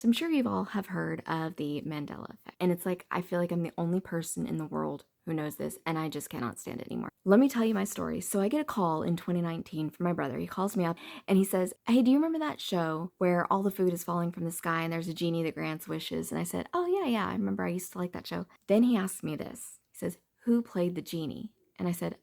So I'm sure you all have heard of the Mandela Effect. And it's like, I feel like I'm the only person in the world who knows this, and I just cannot stand it anymore. Let me tell you my story. So I get a call in 2019 from my brother. He calls me up and he says, "Hey, do you remember that show where all the food is falling from the sky and there's a genie that grants wishes?" And I said, "Oh, yeah, I remember. I used to like that show." Then he asked me this. He says, "Who played the genie?" And I said,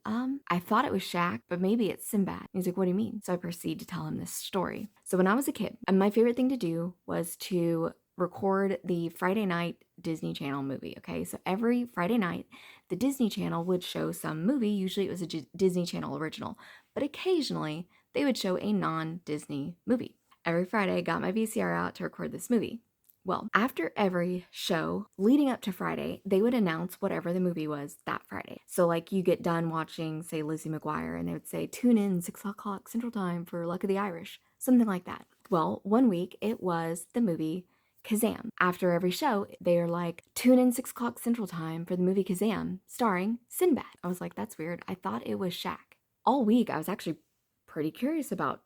I thought it was Shaq, but maybe it's Sinbad. He's like, "What do you mean?" So I proceed to tell him this story. So when I was a kid, my favorite thing to do was to record the Friday night Disney Channel movie, okay? So every Friday night, the Disney Channel would show some movie. Usually it was a Disney Channel original, but occasionally they would show a non-Disney movie. Every Friday, I got my VCR out to record this movie. Well, after every show leading up to Friday, they would announce whatever the movie was that Friday. So, like, you get done watching, say, Lizzie McGuire, and they would say, "Tune in 6 o'clock Central Time for Luck of the Irish," something like that. Well, one week it was the movie Kazam. After every show, they are like, "Tune in 6 o'clock Central Time for the movie Kazam, starring Sinbad." I was like, that's weird. I thought it was Shaq. All week, I was actually pretty curious about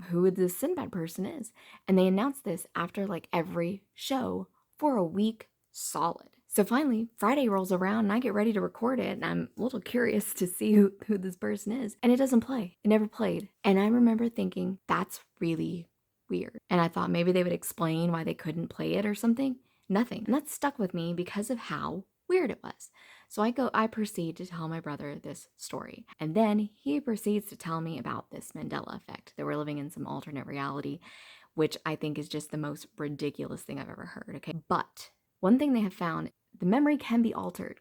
who this Sinbad person is. And they announced this after like every show for a week solid. So finally, Friday rolls around and I get ready to record it, and I'm a little curious to see who this person is. And it doesn't play. It never played. And I remember thinking, that's really weird. And I thought maybe they would explain why they couldn't play it or something. Nothing. And that stuck with me because of how weird it was. So I proceed to tell my brother this story. And then he proceeds to tell me about this Mandela effect, that we're living in some alternate reality, which I think is just the most ridiculous thing I've ever heard, okay? But one thing they have found, the memory can be altered.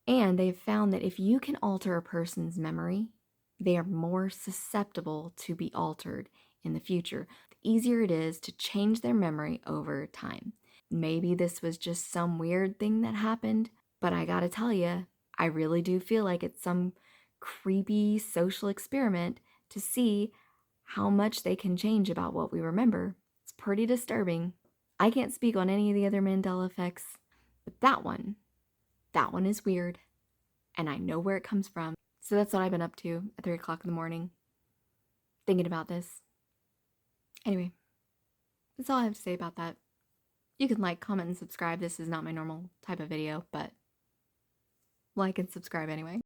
And they've found that if you can alter a person's memory, they are more susceptible to be altered in the future. The easier it is to change their memory over time. Maybe this was just some weird thing that happened, but I gotta tell you, I really do feel like it's some creepy social experiment to see how much they can change about what we remember. It's pretty disturbing. I can't speak on any of the other Mandela effects, but that one is weird, and I know where it comes from. So that's what I've been up to at 3 o'clock in the morning, thinking about this. Anyway, that's all I have to say about that. You can like, comment, and subscribe. This is not my normal type of video, but like and subscribe anyway.